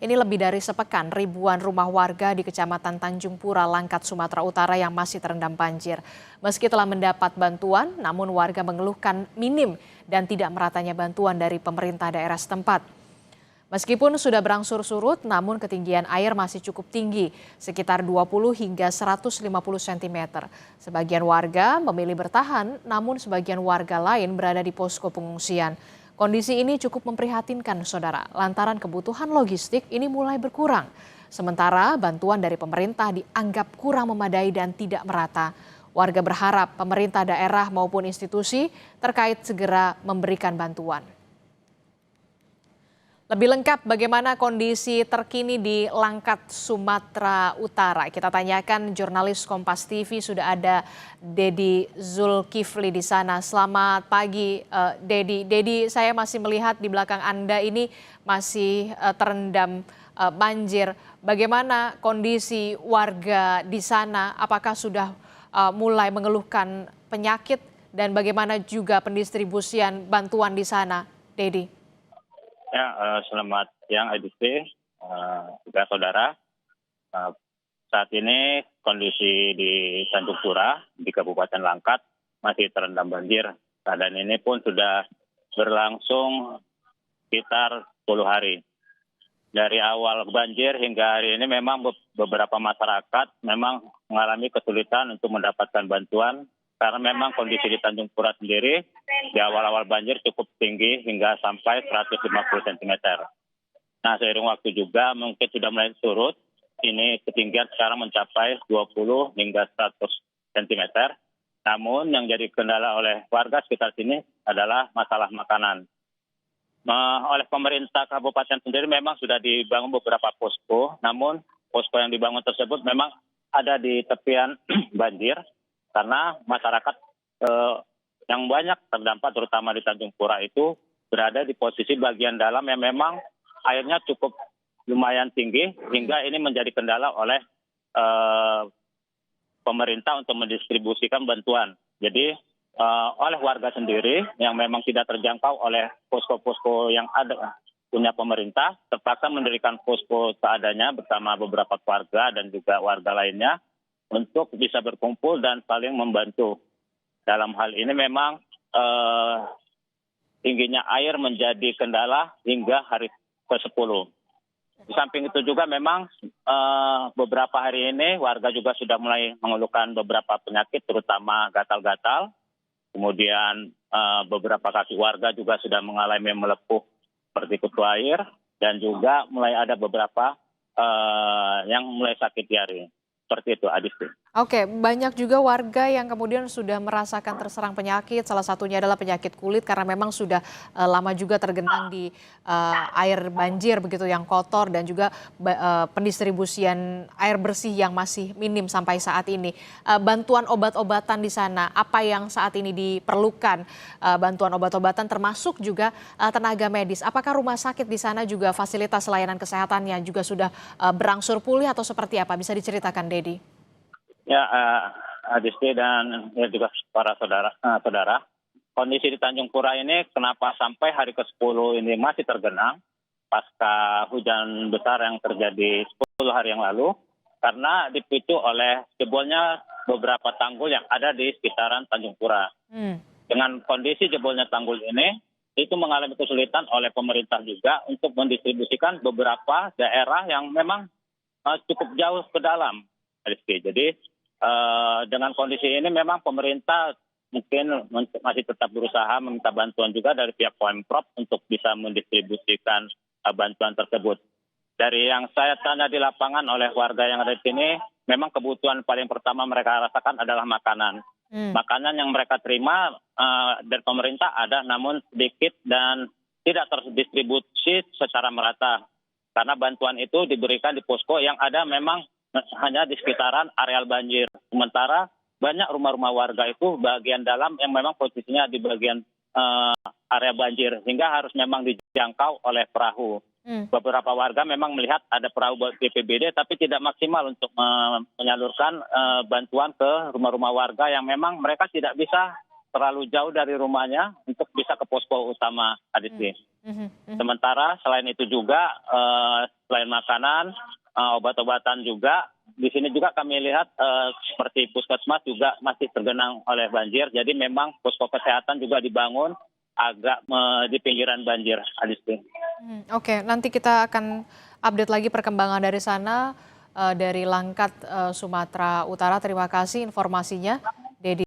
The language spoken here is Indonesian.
Ini lebih dari sepekan ribuan rumah warga di Kecamatan Tanjung Pura, Langkat, Sumatera Utara yang masih terendam banjir. Meski telah mendapat bantuan, namun warga mengeluhkan minim dan tidak meratanya bantuan dari pemerintah daerah setempat. Meskipun sudah berangsur surut, namun ketinggian air masih cukup tinggi, sekitar 20 hingga 150 cm. Sebagian warga memilih bertahan, namun sebagian warga lain berada di posko pengungsian. Kondisi ini cukup memprihatinkan, saudara, lantaran kebutuhan logistik ini mulai berkurang. Sementara bantuan dari pemerintah dianggap kurang memadai dan tidak merata. Warga berharap pemerintah daerah maupun institusi terkait segera memberikan bantuan. Lebih lengkap bagaimana kondisi terkini di Langkat, Sumatera Utara. Kita tanyakan jurnalis Kompas TV, sudah ada Dedi Zulkifli di sana. Selamat pagi, Dedi. Dedi, saya masih melihat di belakang Anda ini masih terendam banjir. Bagaimana kondisi warga di sana? Apakah sudah mulai mengeluhkan penyakit dan bagaimana juga pendistribusian bantuan di sana, Dedi? Ya, selamat siang Adisti, juga saudara. Saat ini kondisi di Tanjung Pura di Kabupaten Langkat masih terendam banjir. Keadaan ini pun sudah berlangsung sekitar 10 hari. Dari awal banjir hingga hari ini memang beberapa masyarakat memang mengalami kesulitan untuk mendapatkan bantuan karena memang kondisi di Tanjung Pura sendiri di awal-awal banjir cukup tinggi hingga sampai 150 cm. Nah, seiring waktu juga mungkin sudah mulai surut. Ini ketinggian sekarang mencapai 20 hingga 100 cm. Namun yang jadi kendala oleh warga sekitar sini adalah masalah makanan. Oleh pemerintah kabupaten sendiri memang sudah dibangun beberapa posko. Namun posko yang dibangun tersebut memang ada di tepian banjir. Karena masyarakat yang banyak terdampak terutama di Tanjung Pura itu berada di posisi bagian dalam yang memang airnya cukup lumayan tinggi hingga ini menjadi kendala oleh pemerintah untuk mendistribusikan bantuan. Jadi oleh warga sendiri yang memang tidak terjangkau oleh posko-posko yang ada punya pemerintah terpaksa mendirikan posko seadanya bersama beberapa keluarga dan juga warga lainnya untuk bisa berkumpul dan saling membantu. Dalam hal ini memang tingginya air menjadi kendala hingga hari ke-10. Di samping itu juga memang beberapa hari ini warga juga sudah mulai mengeluhkan beberapa penyakit terutama gatal-gatal. Kemudian beberapa kaki warga juga sudah mengalami melepuh seperti kutu air dan juga mulai ada beberapa yang mulai sakit diare. Seperti itu, Adisti. Oke, banyak juga warga yang kemudian sudah merasakan terserang penyakit, salah satunya adalah penyakit kulit karena memang sudah lama juga tergenang di air banjir begitu yang kotor dan juga pendistribusian air bersih yang masih minim sampai saat ini. Bantuan obat-obatan di sana, apa yang saat ini diperlukan? Bantuan obat-obatan termasuk juga tenaga medis. Apakah rumah sakit di sana juga fasilitas layanan kesehatannya juga sudah berangsur pulih atau seperti apa? Bisa diceritakan, Dedi? Ya, Adisti dan ya juga para saudara, kondisi di Tanjung Pura ini kenapa sampai hari ke-10 ini masih tergenang pasca hujan besar yang terjadi 10 hari yang lalu, karena dipicu oleh jebolnya beberapa tanggul yang ada di sekitaran Tanjung Pura. Dengan kondisi jebolnya tanggul ini, itu mengalami kesulitan oleh pemerintah juga untuk mendistribusikan beberapa daerah yang memang cukup jauh ke dalam. Jadi dengan kondisi ini memang pemerintah mungkin masih tetap berusaha meminta bantuan juga dari pihak Pemprov untuk bisa mendistribusikan bantuan tersebut. Dari yang saya tanya di lapangan oleh warga yang ada di sini, memang kebutuhan paling pertama mereka rasakan adalah makanan. Makanan yang mereka terima dari pemerintah ada namun sedikit dan tidak terdistribusi secara merata. Karena bantuan itu diberikan di posko yang ada memang hanya di sekitaran areal banjir. Sementara banyak rumah-rumah warga itu bagian dalam yang memang posisinya di bagian area banjir. Hingga harus memang dijangkau oleh perahu. Beberapa warga memang melihat ada perahu BPBD tapi tidak maksimal untuk menyalurkan bantuan ke rumah-rumah warga yang memang mereka tidak bisa terlalu jauh dari rumahnya untuk bisa ke posko utama Adisti. Sementara selain itu juga selain makanan, obat-obatan juga di sini juga kami lihat seperti puskesmas juga masih tergenang oleh banjir. Jadi memang posko kesehatan juga dibangun agak di pinggiran banjir, Adisti. Oke, nanti kita akan update lagi perkembangan dari sana, dari Langkat, Sumatera Utara. Terima kasih informasinya, Dedi.